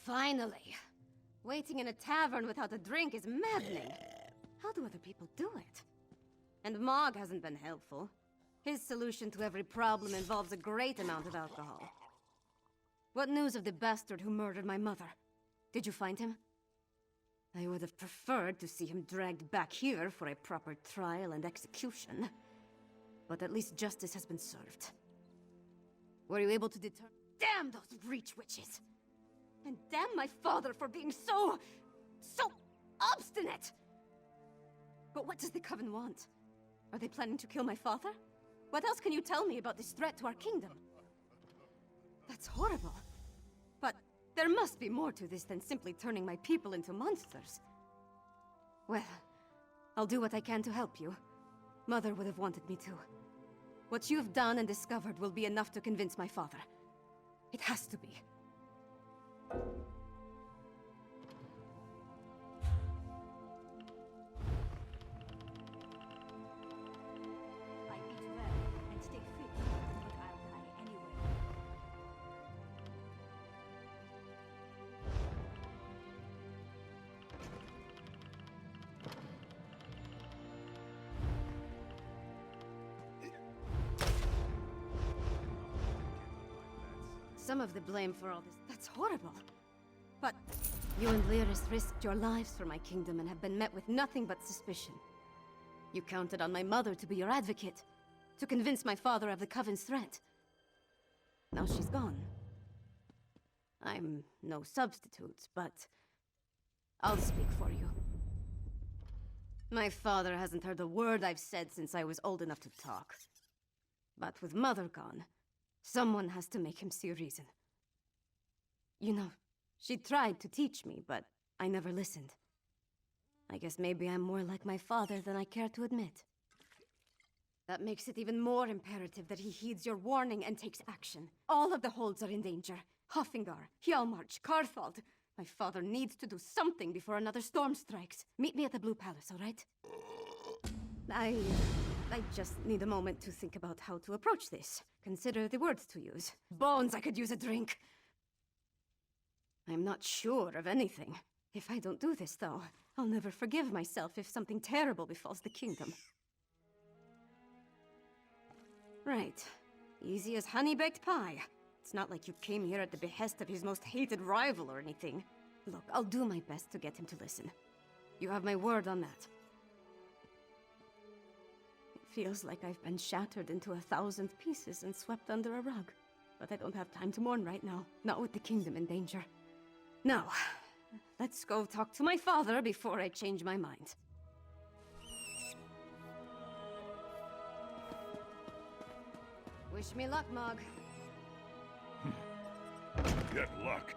Finally. Waiting in a tavern without a drink is maddening. How do other people do it? And Mog hasn't been helpful. His solution to every problem involves a great amount of alcohol. What news of the bastard who murdered my mother? Did you find him? I would have preferred to see him dragged back here for a proper trial and execution. But at least justice has been served. Were you able to deter— Damn those Reach witches! And damn my father for being so obstinate! But what does the Coven want? Are they planning to kill my father? What else can you tell me about this threat to our kingdom? That's horrible. But there must be more to this than simply turning my people into monsters. Well, I'll do what I can to help you. Mother would have wanted me to. What you've done and discovered will be enough to convince my father. It has to be. Some of the blame for all this— That's horrible. But you and Lyris risked your lives for my kingdom and have been met with nothing but suspicion. You counted on my mother to be your advocate, to convince my father of the Coven's threat. Now she's gone. I'm no substitute, but I'll speak for you. My father hasn't heard a word I've said since I was old enough to talk. But with Mother gone, someone has to make him see reason. You know, she tried to teach me, but I never listened. I guess maybe I'm more like my father than I care to admit. That makes it even more imperative that he heeds your warning and takes action. All of the holds are in danger. Hoffingar, Hjalmarch, Karthald. My father needs to do something before another storm strikes. Meet me at the Blue Palace, all right? I just need a moment to think about how to approach this. Consider the words to use. Bones, I could use a drink. I'm not sure of anything. If I don't do this, though, I'll never forgive myself if something terrible befalls the kingdom. Right. Easy as honey-baked pie. It's not like you came here at the behest of his most hated rival or anything. Look, I'll do my best to get him to listen. You have my word on that. It feels like I've been shattered into 1,000 pieces and swept under a rug. But I don't have time to mourn right now, not with the kingdom in danger. Now, let's go talk to my father before I change my mind. Wish me luck, Mog. Get luck.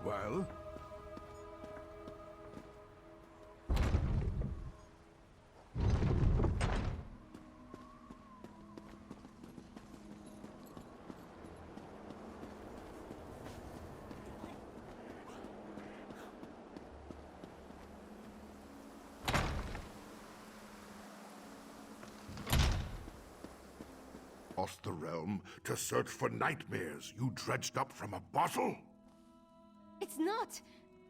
Well? across the realm to search for nightmares you dredged up from a bottle? It's not!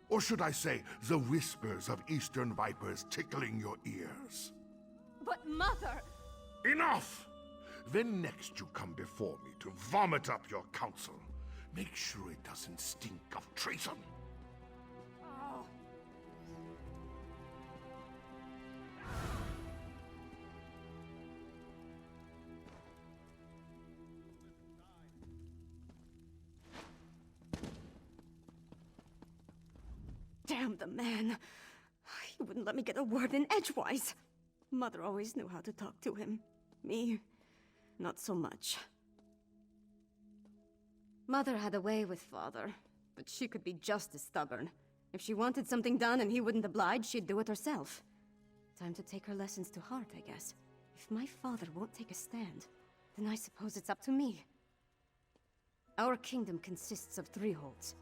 Or should I say, the whispers of Eastern Vipers tickling your ears? But Mother! Enough! Then next you come before me to vomit up your counsel. Make sure it doesn't stink of treason. Oh. Damn the man. He wouldn't let me get a word in edgewise. Mother always knew how to talk to him. Me, not so much. Mother had a way with Father, but she could be just as stubborn. If she wanted something done and he wouldn't oblige, she'd do it herself. Time to take her lessons to heart, I guess. If my father won't take a stand, then I suppose it's up to me. Our kingdom consists of 3 holds.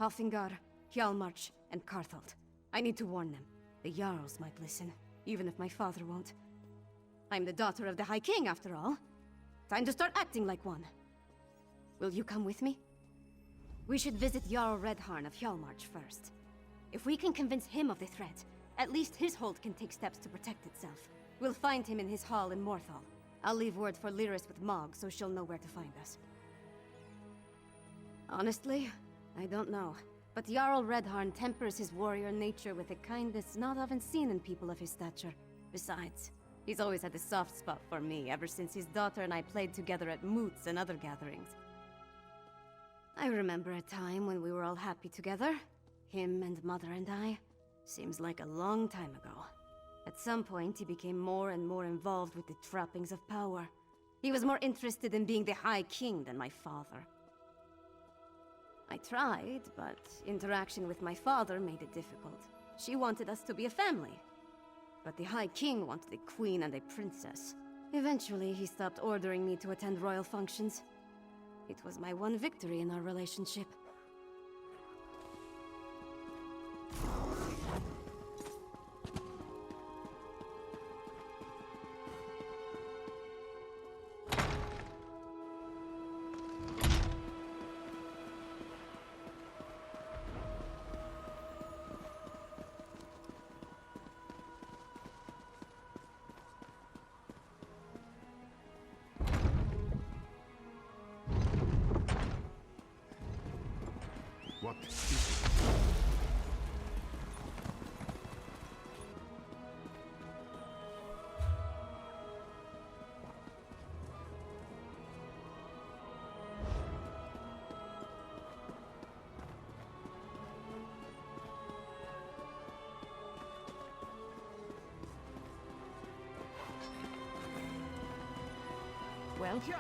Halfingar, Hjalmarch, and Karthald. I need to warn them. The Jarls might listen, even if my father won't. I'm the daughter of the High King, after all. Time to start acting like one. Will you come with me? We should visit Jarl Redharn of Hjalmarch first. If we can convince him of the threat, at least his hold can take steps to protect itself. We'll find him in his hall in Morthal. I'll leave word for Lyris with Mog, so she'll know where to find us. Honestly, I don't know. But Jarl Redharn tempers his warrior nature with a kindness not often seen in people of his stature. Besides, he's always had a soft spot for me ever since his daughter and I played together at moots and other gatherings. I remember a time when we were all happy together. Him and Mother and I. Seems like a long time ago. At some point, he became more and more involved with the trappings of power. He was more interested in being the High King than my father. I tried, but interaction with my father made it difficult. She wanted us to be a family. But the High King wanted a queen and a princess. Eventually, he stopped ordering me to attend royal functions. It was my one victory in our relationship. What is it? Well? Yeah.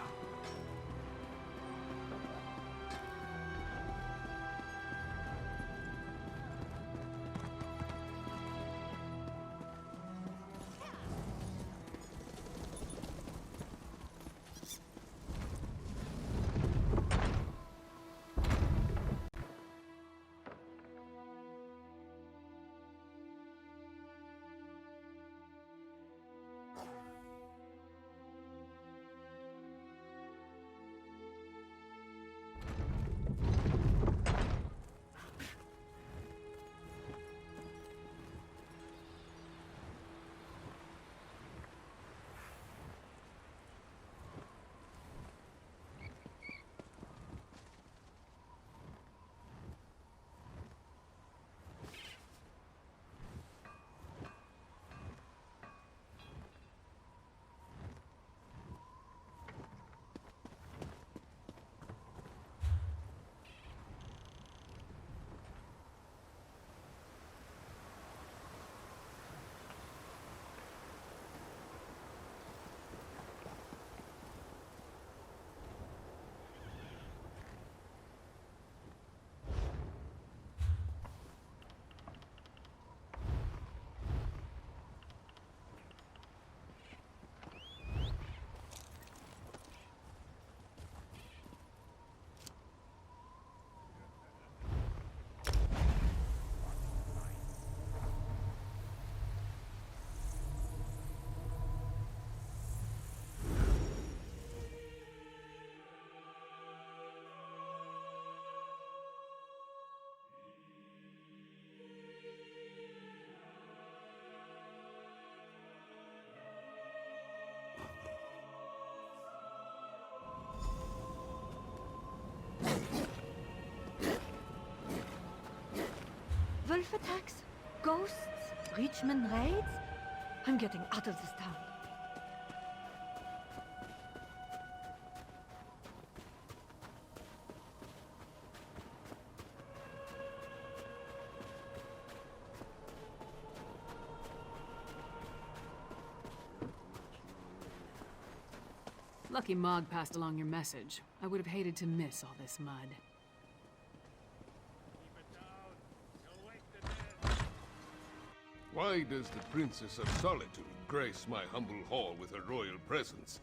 Wolf attacks? Ghosts? Reachman raids? I'm getting out of this town. Lucky Mog passed along your message. I would have hated to miss all this mud. Why does the Princess of Solitude grace my humble hall with her royal presence?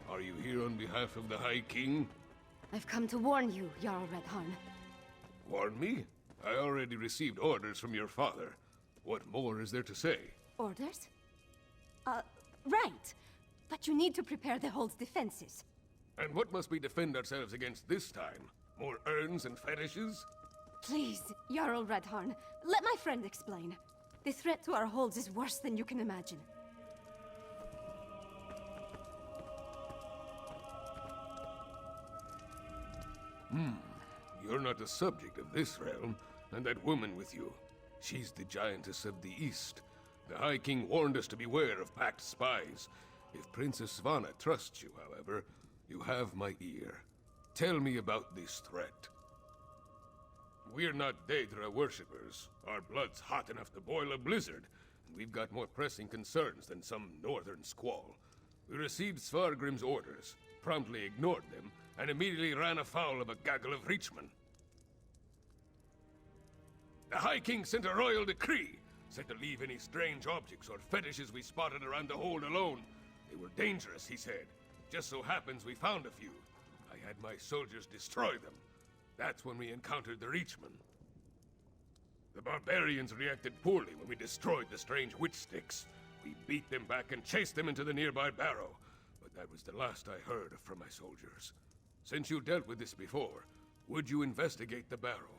Are you here on behalf of the High King? I've come to warn you, Jarl Redharn. Warn me? I already received orders from your father. What more is there to say? Orders? Right. But you need to prepare the hold's defenses. And what must we defend ourselves against this time? More urns and fetishes? Please, Jarl Redharn, let my friend explain. The threat to our holds is worse than you can imagine. You're not the subject of this realm, and that woman with you. She's the giantess of the East. The High King warned us to beware of packed spies. If Princess Svanna trusts you, however, you have my ear. Tell me about this threat. We're not Daedra worshippers. Our blood's hot enough to boil a blizzard, and we've got more pressing concerns than some northern squall. We received Svargrim's orders, promptly ignored them, and immediately ran afoul of a gaggle of Reachmen. The High King sent a royal decree, said to leave any strange objects or fetishes we spotted around the hold alone. They were dangerous, he said. Just so happens we found a few. I had my soldiers destroy them. That's when we encountered the Reachmen. The barbarians reacted poorly when we destroyed the strange witch sticks. We beat them back and chased them into the nearby barrow. But that was the last I heard from my soldiers. Since you dealt with this before, would you investigate the barrow?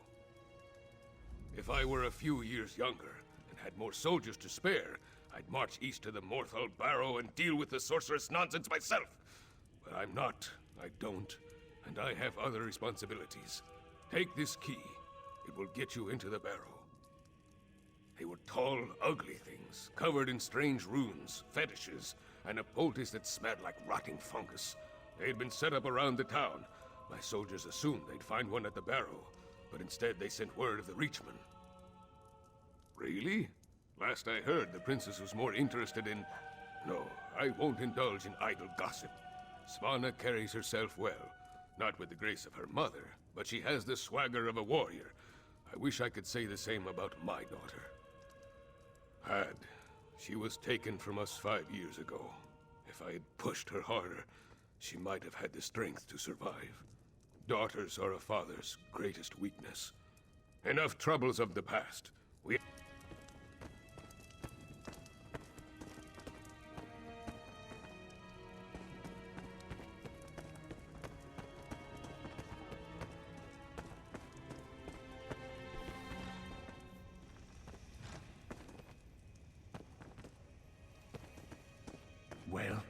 If I were a few years younger and had more soldiers to spare, I'd march east to the Morthal Barrow and deal with the sorceress nonsense myself. But I'm not. I don't. And I have other responsibilities. Take this key. It will get you into the barrow. They were tall, ugly things, covered in strange runes, fetishes, and a poultice that smelled like rotting fungus. They had been set up around the town. My soldiers assumed they'd find one at the barrow, but instead they sent word of the Reachmen. Really? Last I heard, the princess was more interested in... No, I won't indulge in idle gossip. Svanna carries herself well. Not with the grace of her mother, but she has the swagger of a warrior. I wish I could say the same about my daughter. Had. She was taken from us 5 years ago. If I had pushed her harder, she might have had the strength to survive. Daughters are a father's greatest weakness. Enough troubles of the past. We... Well?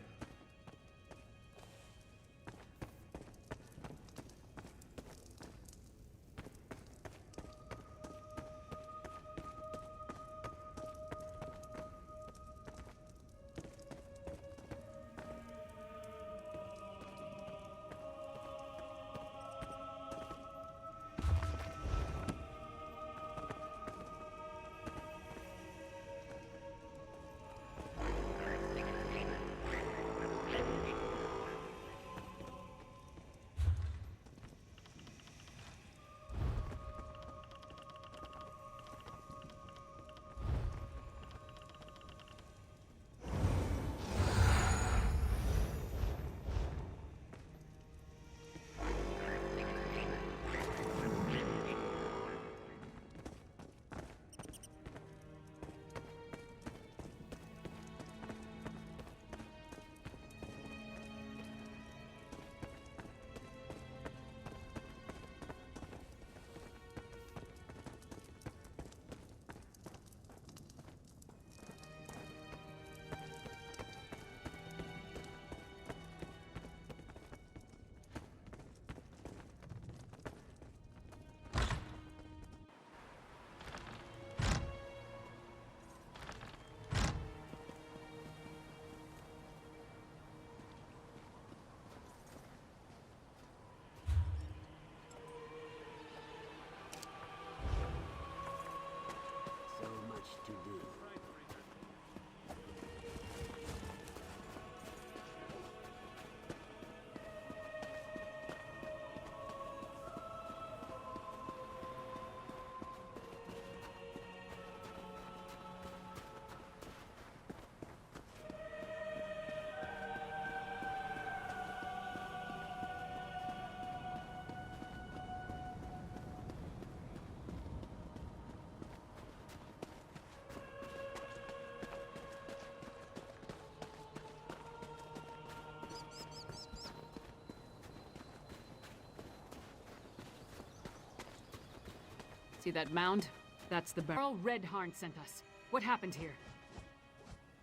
See that mound? That's the barrel Redharn sent us. What happened here?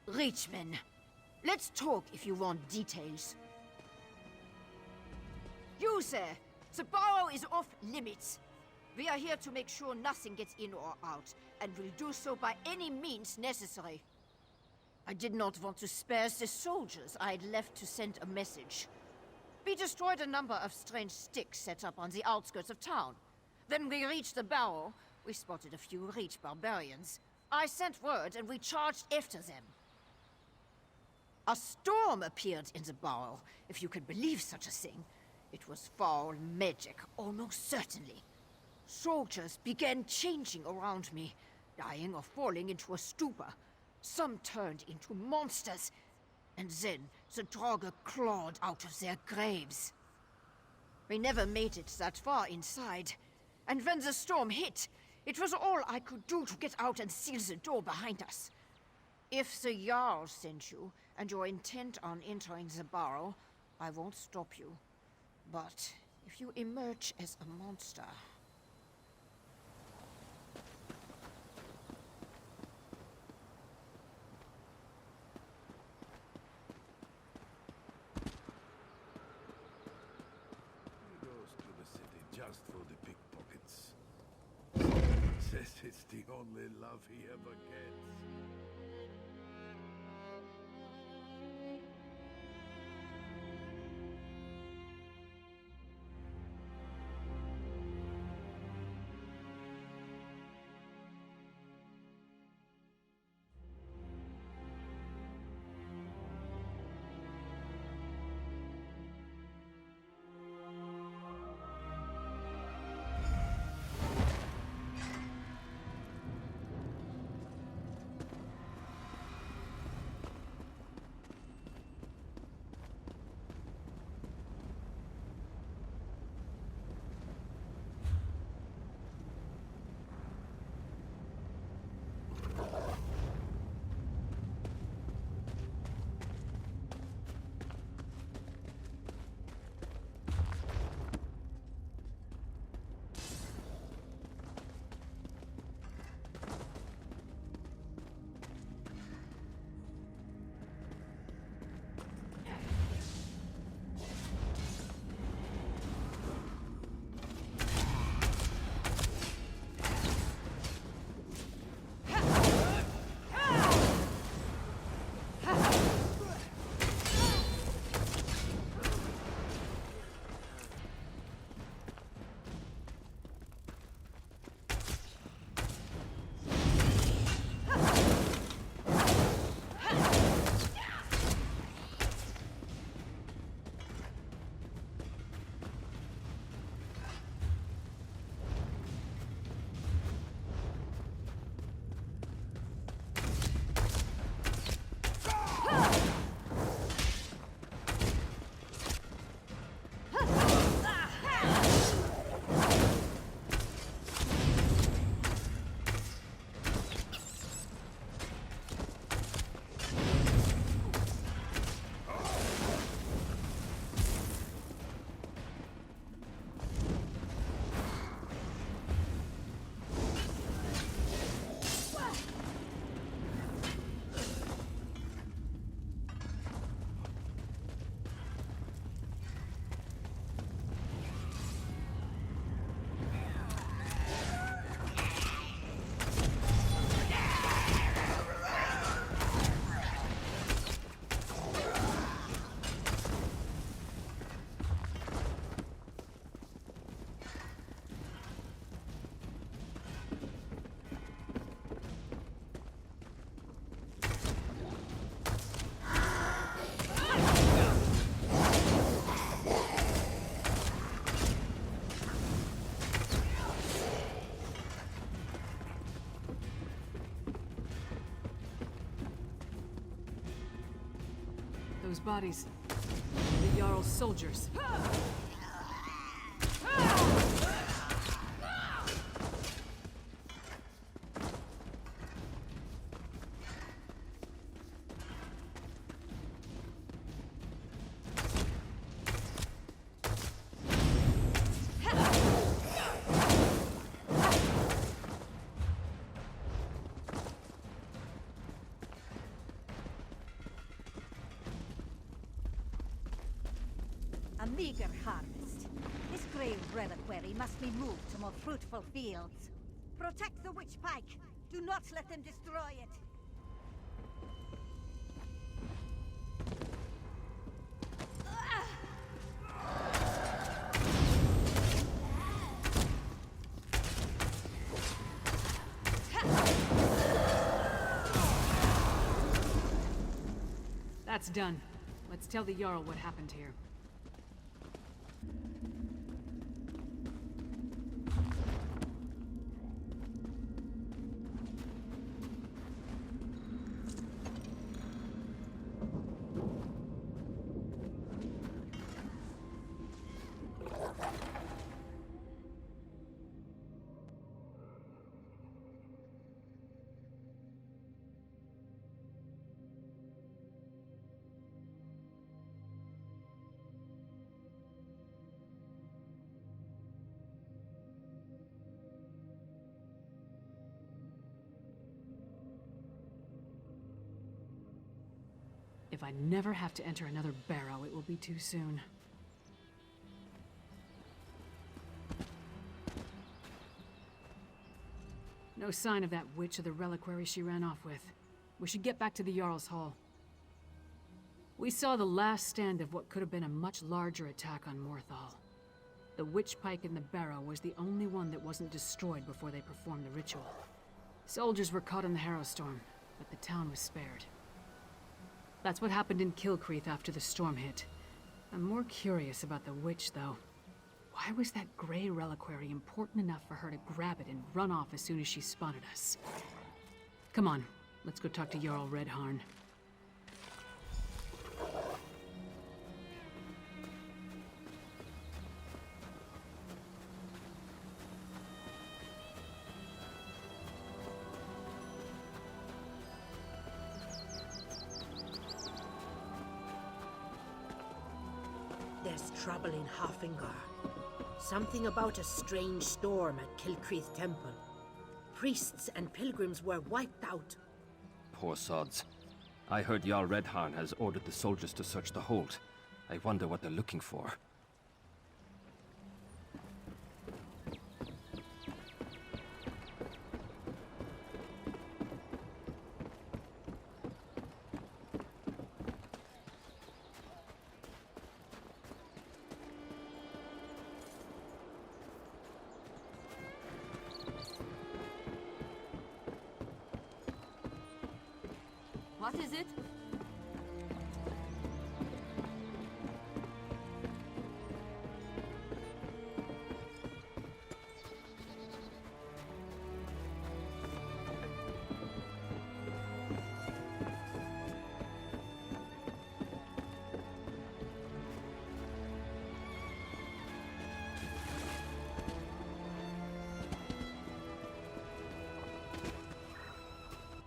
Reachman, let's talk if you want details. You, sir, the barrow is off limits. We are here to make sure nothing gets in or out, and will do so by any means necessary. I did not want to spare the soldiers I'd left to send a message. We destroyed a number of strange sticks set up on the outskirts of town. When we reached the barrow, we spotted a few Reach barbarians. I sent word and we charged after them. A storm appeared in the barrow, if you can believe such a thing. It was foul magic, almost certainly. Soldiers began changing around me, dying or falling into a stupor. Some turned into monsters, and then the Draugr clawed out of their graves. We never made it that far inside, and when the storm hit, it was all I could do to get out and seal the door behind us. If the Jarl sent you, and you're intent on entering the barrow, I won't stop you. But if you emerge as a monster... He goes to the city just for the pickpockets. Says it's the only love he ever gets. Those bodies. The Jarl's soldiers. A meager harvest. This grey reliquary must be moved to more fruitful fields. Protect the witch pike. Do not let them destroy it. That's done. Let's tell the Jarl what happened here. If I never have to enter another barrow, it will be too soon. No sign of that witch or the reliquary she ran off with. We should get back to the Jarl's Hall. We saw the last stand of what could have been a much larger attack on Morthal. The witch pike in the barrow was the only one that wasn't destroyed before they performed the ritual. Soldiers were caught in the Harrowstorm, but the town was spared. That's what happened in Kilcreath after the storm hit. I'm more curious about the witch, though. Why was that grey reliquary important enough for her to grab it and run off as soon as she spotted us? Come on, let's go talk to Jarl Redharn. There's trouble in Hafengar. Something about a strange storm at Kilcreath Temple. Priests and pilgrims were wiped out. Poor sods. I heard Jarl Redharn has ordered the soldiers to search the hold. I wonder what they're looking for. What is it?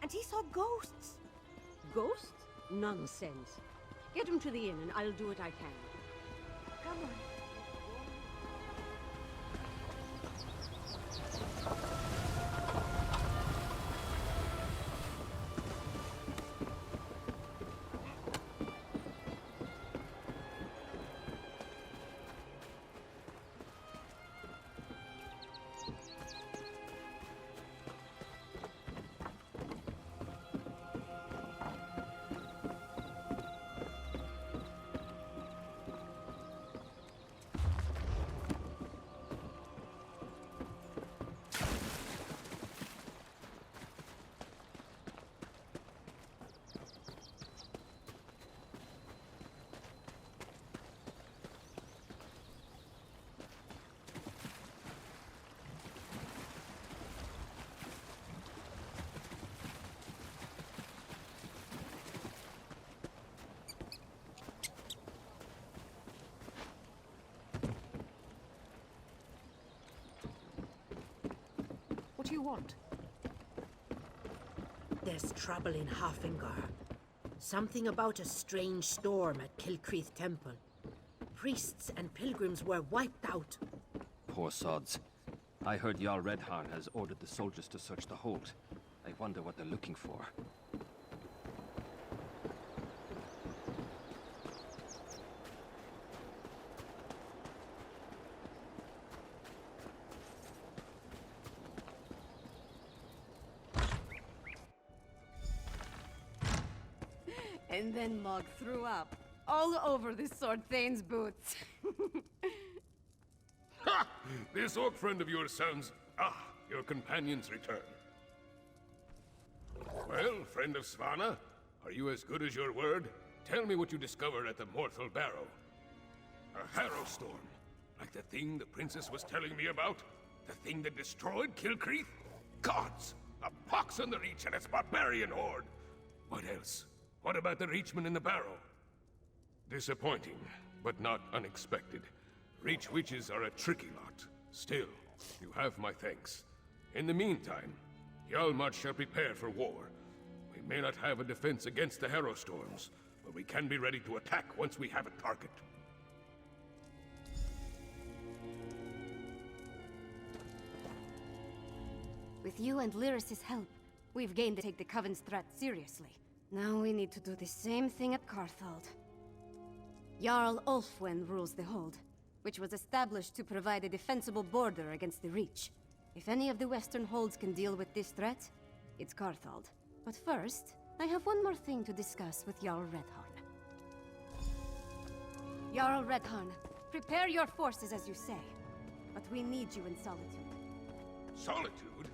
And he saw ghosts. Ghosts? Nonsense. Get him to the inn and I'll do what I can. Come on. What do you want? There's trouble in Hafengar. Something about a strange storm at Kilcreath Temple. Priests and pilgrims were wiped out. Poor sods. I heard Jarl Redharn has ordered the soldiers to search the hold. I wonder what they're looking for. And then Mog threw up. All over this Sword Thane's boots. Ha! This orc friend of yours sounds... Ah, your companion's return. Well, friend of Svanna, are you as good as your word? Tell me what you discovered at the Morthal Barrow. A harrow storm. Like the thing the princess was telling me about? The thing that destroyed Kilcreath? Gods! A pox on the Reach and its barbarian horde! What else? What about the Reachmen in the Barrow? Disappointing, but not unexpected. Reach witches are a tricky lot. Still, you have my thanks. In the meantime, Hjalmar shall prepare for war. We may not have a defense against the harrow storms, but we can be ready to attack once we have a target. With you and Lyris's help, we've gained to take the Coven's threat seriously. Now we need to do the same thing at Carthald. Jarl Ulfwen rules the Hold, which was established to provide a defensible border against the Reach. If any of the Western Holds can deal with this threat, it's Carthald. But first, I have one more thing to discuss with Jarl Redharn. Jarl Redharn, prepare your forces as you say, but we need you in Solitude. Solitude?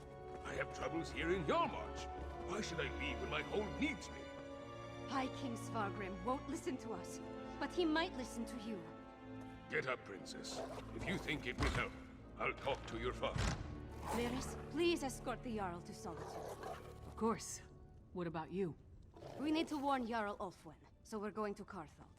I have troubles here in Hjalmarch. Why should I leave when my hold needs me? High King Svargrim won't listen to us, but he might listen to you. Get up, Princess. If you think it will help, I'll talk to your father. Lyris, please escort the Jarl to Solitude. Of course. What about you? We need to warn Jarl Ulfwen, so we're going to Carthald.